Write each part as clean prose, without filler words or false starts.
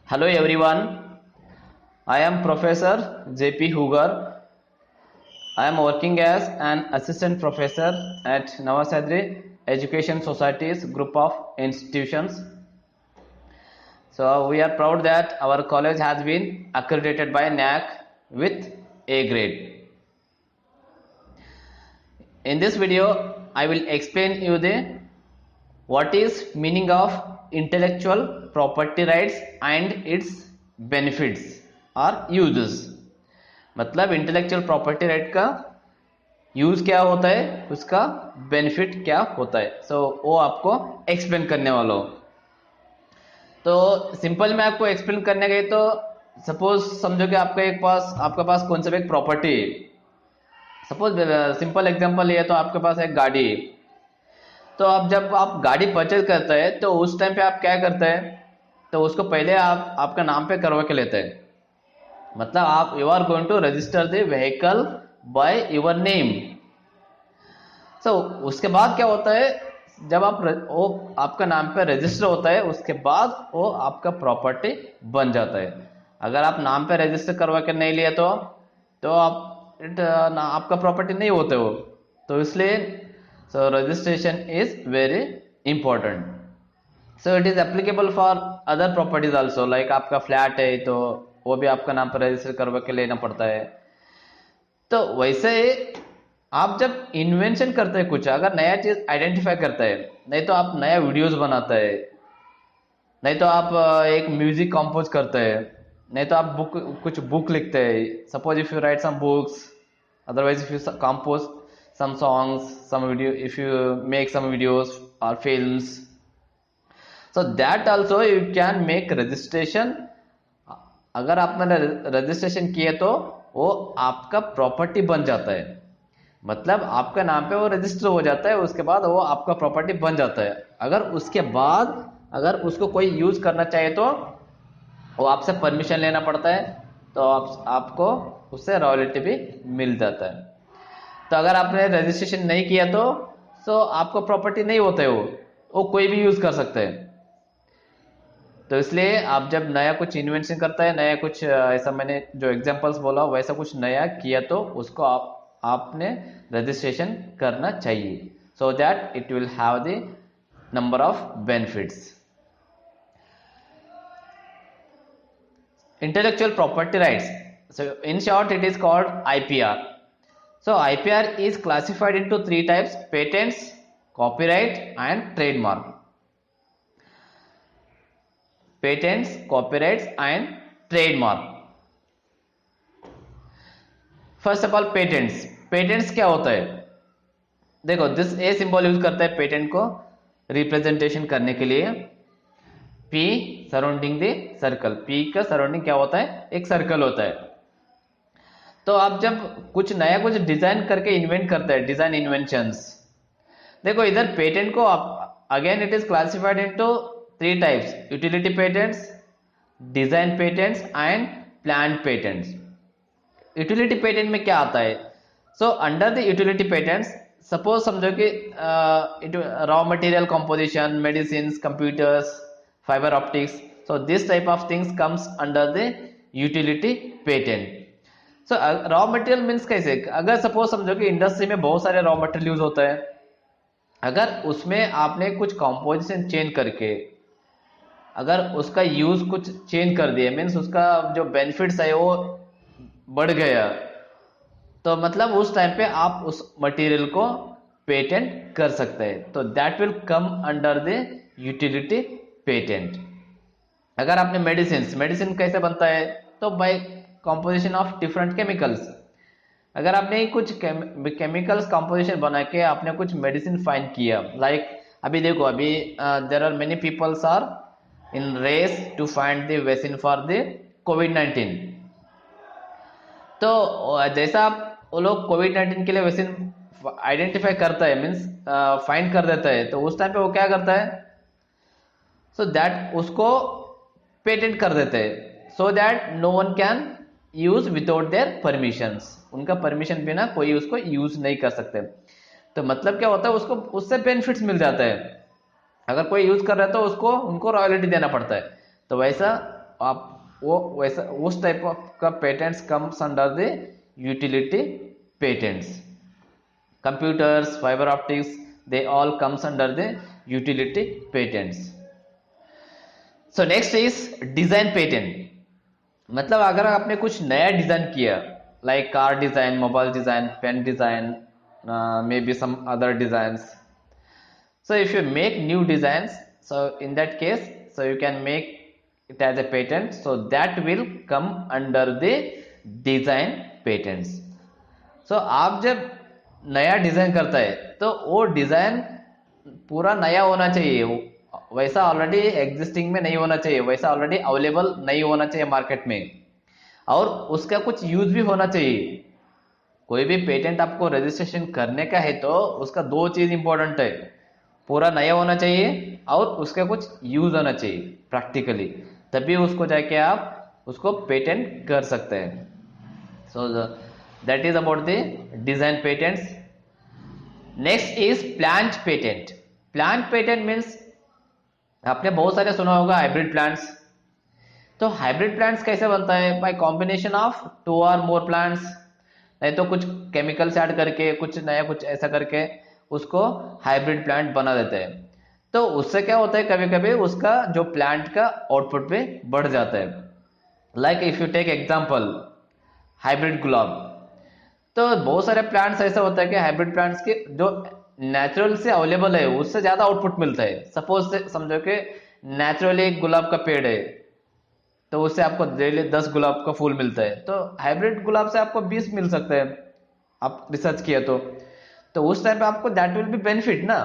Hello everyone, I am Professor JP Hugar. I am working as an assistant professor at Navasadri Education Society's group of institutions. So we are proud that our college has been accredited by NAC with A grade. In this video, I will explain you the what is meaning of intellectual property rights and its benefits or uses. मतलब intellectual property right का use क्या होता है, उसका benefit क्या होता है. वो आपको एक्सप्लेन करने वाला हूं. तो सिंपल में आपको एक्सप्लेन करने गए तो सपोज समझो कि आपके पास कौन सा भी एक प्रॉपर्टी है. सपोज सिंपल एग्जांपल ये तो आपके पास एक गाड़ी है. तो अब जब आप गाड़ी परचेज करते हैं तो उस टाइम पे आप क्या करते हैं, तो उसको पहले आप आपका नाम पे करवा के लेते हैं. मतलब आप you are going to register the vehicle by your name. So उसके बाद क्या होता है, जब वो आपका नाम पे रजिस्टर होता है उसके बाद वो आपका प्रॉपर्टी बन जाता है. अगर आप नाम पे रजिस्टर करवा के नहीं लिए तो आपका प्रॉपर्टी नहीं होते हो. तो इसलिए so registration is very important. So it is applicable for other properties also, like आपका फ्लैट है तो वो भी आपका नाम पर रजिस्टर करवा के लेना पड़ता है. तो वैसे आप जब इन्वेंशन करते हैं, कुछ अगर नया चीज आइडेंटिफाई करता है, नहीं तो आप नया वीडियोस बनाता है, नहीं तो आप एक म्यूजिक कंपोज करते हैं, नहीं तो आप कुछ बुक लिखते हैं. Suppose if you write some books, otherwise if you compose some songs, some video, if you make some videos or films, so that also you can make registration. अगर आपने रजिस्ट्रेशन किए तो वो आपका प्रॉपर्टी बन जाता है. मतलब आपका नाम पे वो रजिस्टर हो जाता है, उसके बाद वो आपका प्रॉपर्टी बन जाता है. अगर उसके बाद अगर उसको कोई यूज करना चाहिए तो वो आपसे परमिशन लेना पड़ता है, तो आपको उससे रॉयल्टी भी मिल जाता है. तो अगर आपने रजिस्ट्रेशन नहीं किया तो आपको प्रॉपर्टी नहीं होता है, वो कोई भी यूज कर सकते हैं. तो इसलिए आप जब नया कुछ इन्वेंशन करता है, नया कुछ ऐसा मैंने जो एग्जांपल्स बोला वैसा कुछ नया किया तो उसको आपने रजिस्ट्रेशन करना चाहिए, so that it will have the number of benefits. Intellectual property rights, so in short it is called IPR. So IPR is classified into three types: patents, copyright and trademark. Patents, copyrights and trademark. First of all patents क्या होता है. देखो this a symbol use करता है patent को representation करने के लिए. P surrounding the circle, P का सराउंडिंग क्या होता है, एक सर्कल होता है. तो आप जब कुछ नया कुछ डिजाइन करके इन्वेंट करते हैं, डिजाइन इन्वेंशंस. देखो इधर पेटेंट को आप again it is classified into three types: utility patents, design patents and plan patents. Utility patent में क्या आता है, so under the utility patents suppose समझो कि raw material composition, medicine, computers, fibre optics, so this type of things comes under the utility patent. so raw material means कैसे, अगर suppose समझो कि इंडस्ट्री में बहुत सारे रॉ मटेरियल यूज होता है, अगर उसमें आपने कुछ कंपोजिशन चेंज करके अगर उसका यूज कुछ चेंज कर दिया, मीन्स उसका जो बेनिफिट्स है वो बढ़ गया, तो मतलब उस टाइम पे आप उस मटेरियल को पेटेंट कर सकते हैं. तो that will come under the utility patent. अगर आपने मेडिसिन कैसे बनता है, तो by composition of different chemicals. अगर आपने कुछ केमिकल्स कंपोजिशन बना के आपने कुछ मेडिसिन फाइंड किया, लाइक अभी देखो अभी there are many peoples are in race to find the vaccine for the कोविड-19. तो जैसा आप वो लोग कोविड-19 के लिए वैक्सीन आइडेंटिफाई करता है, मीन्स फाइंड कर देता है, तो उस टाइम पे वो क्या करता है, सो दैट उसको पेटेंट कर देते हैं, so that no one can use without their permissions. उनका परमिशन बिना कोई उसको यूज नहीं कर सकते. तो मतलब क्या होता है, उसको उससे बेनिफिट्स मिल जाता है. अगर कोई यूज कर रहा है तो उनको रॉयल्टी देना पड़ता है. तो वैसा आप वो वैसा उस टाइप का patents comes under the utility patents. Computers, fibre optics, they all comes under the utility patents. So next is design patent. मतलब अगर आपने कुछ नया डिजाइन किया, like car design, mobile design, pen design, maybe some other designs. So if you make new designs, so in that case, so you can make it as a patent, so that will come under the design patents. So आप जब नया design करता है तो वो design पूरा नया होना चाहिए, वैसा ऑलरेडी एग्जिस्टिंग में नहीं होना चाहिए, वैसा ऑलरेडी अवेलेबल नहीं होना चाहिए मार्केट में, और उसका कुछ यूज भी होना चाहिए. कोई भी पेटेंट आपको रजिस्ट्रेशन करने का है तो उसका दो चीज इंपॉर्टेंट है, पूरा नया होना चाहिए और उसका कुछ यूज होना चाहिए प्रैक्टिकली, तभी उसको जाके आप उसको पेटेंट कर सकते हैं. So that is about the design patents. Next is plant patent. Plant patent means आपने बहुत सारे सुना होगा हाइब्रिड प्लांट्स. तो हाइब्रिड प्लांट्स कैसे बनता है? बाय कॉम्बिनेशन ऑफ 2 और मोर प्लांट्स, नहीं तो कुछ केमिकल्स ऐड करके, कुछ नया कुछ ऐसा करके उसको हाइब्रिड प्लांट बना देते हैं. तो उससे क्या होता है, कभी कभी उसका जो प्लांट का आउटपुट पे बढ़ जाता है. Like if you take example hybrid गुलाब. तो बहुत सारे प्लांट्स ऐसा होता है कि हाइब्रिड प्लांट्स के जो नेचुरल से अवेलेबल है उससे ज्यादा आउटपुट मिलता है. सपोज से समझो कि नेचुरली एक गुलाब का पेड़ है तो उससे आपको डेली 10 गुलाब का फूल मिलता है, तो हाइब्रिड गुलाब से आपको 20 मिल सकते हैं, आप रिसर्च किया तो उस टाइम पे आपको दैट विल बी बेनिफिट ना.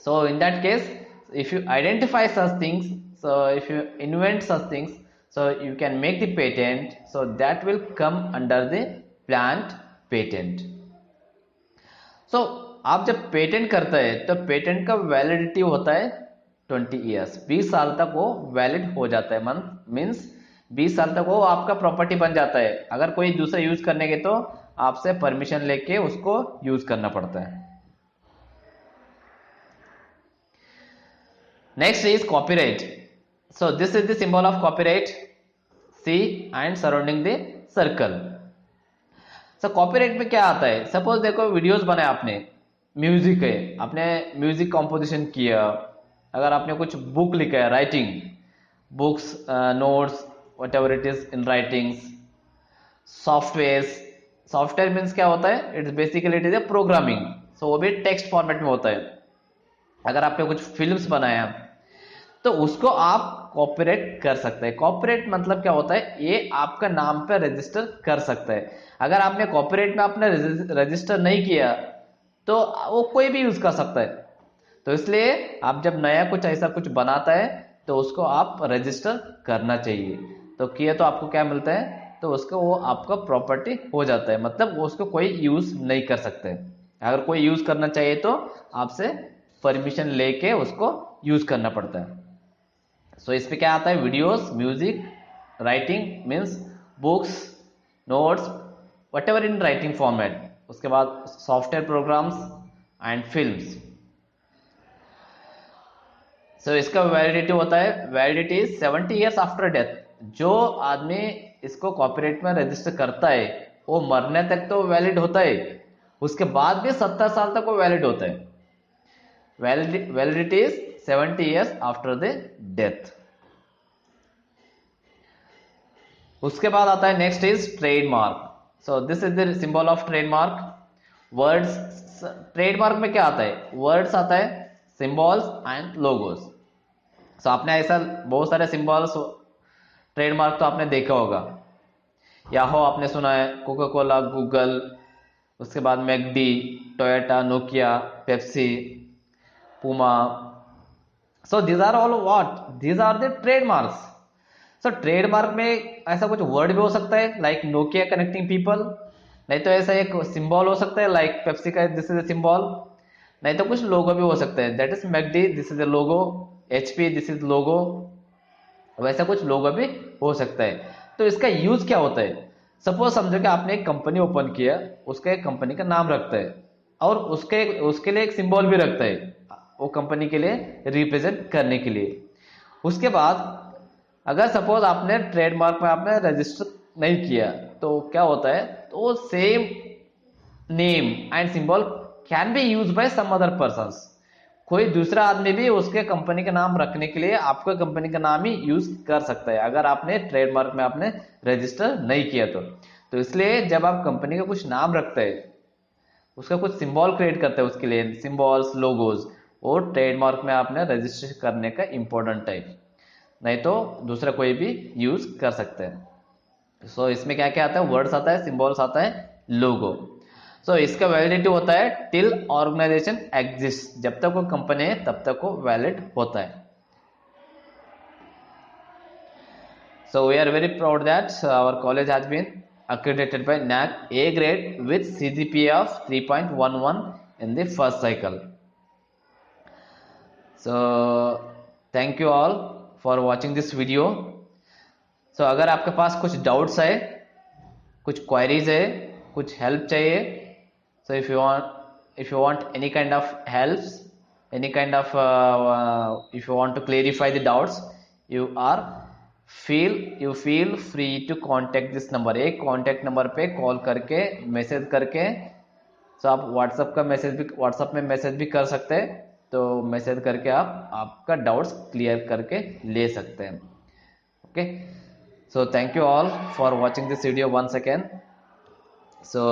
So in that case if you identify such things, so if you invent such things, so you can make the patent, so that will come under the plant patent. So आप जब patent करते हैं तो patent का validity होता है 20 years, 20 साल तक वो वैलिड हो जाता है. मीन्स 20 साल तक वो आपका प्रॉपर्टी बन जाता है. अगर कोई दूसरा यूज करने के तो आपसे परमिशन लेके उसको यूज करना पड़ता है. Next is copyright. So this is the symbol of copyright, C and surrounding the circle. So copyright में क्या आता है? सपोज देखो वीडियोस बनाए आपने, म्यूजिक है, आपने म्यूजिक कंपोजिशन किया, अगर आपने कुछ बुक लिखा है, writing books, notes, whatever it is in writings, software means क्या होता है? It's basically it is a programming, so वो भी टेक्स्ट फॉर्मेट में होता है. अगर आपने कुछ फिल्म्स बनाया तो उसको आप कॉपीराइट कर सकते हैं. कॉपीराइट मतलब क्या होता है? ये आपका नाम पे रजिस्टर कर सकता है. अगर आपने कॉपीराइट में आपने रजिस्टर नहीं किया तो वो कोई भी यूज कर सकता है. तो इसलिए आप जब नया कुछ ऐसा कुछ बनाता है तो उसको आप रजिस्टर करना चाहिए. तो किया तो आपको क्या मिलता है? तो उसको वो आपका प्रॉपर्टी हो जाता है, मतलब वो उसको कोई यूज नहीं कर सकते. अगर कोई यूज करना चाहिए तो आपसे परमिशन लेके उसको यूज करना पड़ता है. सो इस पे क्या आता है? Videos, music, writing means books, notes, what ever in writing format. उसके बाद सॉफ्टवेयर प्रोग्राम्स एंड फिल्म्स. सो इसका वैलिडिटी होता है, validity is 70 years after death. जो आदमी इसको कॉपीराइट में रजिस्टर करता है वो मरने तक तो वैलिड होता है, उसके बाद भी 70 साल तक वो वैलिड होता है. Validity is 70 years after the death. उसके बाद आता है next is trademark. So this is the symbol of trademark. Words, trademark में क्या आता है? वर्ड्स आता है, सिंबल्स एंड लोगोस. सो आपने ऐसा बहुत सारे सिंबल्स ट्रेडमार्क तो आपने देखा होगा. याहो आपने सुना है, कोका कोला, गूगल, उसके बाद McD, Toyota, Nokia, Pepsi, Puma. So these are all what? These are the trademarks. So trademark में ऐसा कुछ वर्ड भी हो सकता है लाइक नोकिया कनेक्टिंग पीपल, नहीं तो ऐसा एक सिंबल हो सकता है लाइक पेप्सी का दिस इज ए सिंबल, नहीं तो कुछ लोगो भी हो सकता है, that is McD, this is a logo, HP, this is logo, वैसा कुछ लोगो भी हो सकता है. तो इसका यूज क्या होता है? सपोज समझो कि आपने एक कंपनी ओपन किया, उसका एक कंपनी का नाम रखता है और उसके लिए एक सिंबल भी रखता है, वो कंपनी के लिए रिप्रेजेंट करने के लिए. उसके बाद अगर सपोज आपने ट्रेडमार्क में आपने रजिस्टर नहीं किया तो क्या होता है, तो same name and symbol can be use by some other persons. कोई दूसरा आदमी भी उसके कंपनी का नाम रखने के लिए आपके कंपनी का नाम ही यूज कर सकता है, अगर आपने ट्रेडमार्क में आपने रजिस्टर नहीं किया तो इसलिए जब आप कंपनी का कुछ नाम रखते हैं, उसका कुछ सिंबल क्रिएट करते हैं, उसके लिए सिंबल्स लोगोज, और ट्रेडमार्क में आपने रजिस्ट्रेशन करने का इंपॉर्टेंट है, नहीं तो दूसरा कोई भी यूज कर सकते हैं। सो इसमें क्या क्या आता है, वर्ड्स आता है, सिंबल्स आता है, लोगो। सो इसका वैलिडिटी होता है टिल ऑर्गेनाइजेशन एग्जिस्ट, जब तक वो कंपनी है तब तक वो वैलिड होता है। So we are very proud that our college has been accredited by NAAC A grade with CGPA of 3.11 in the first cycle. So thank you all for watching this video. So अगर आपके पास कुछ doubts है, कुछ queries है, कुछ help चाहिए, so if you want any kind of helps, any kind of if you want to clarify the doubts, you feel free to contact this number। एक contact number पे कॉल करके message करके, so आप WhatsApp में message भी कर सकते हैं, तो मैसेज करके आप आपका डाउट्स क्लियर करके ले सकते हैं। Okay, so thank you all for watching this video once again। So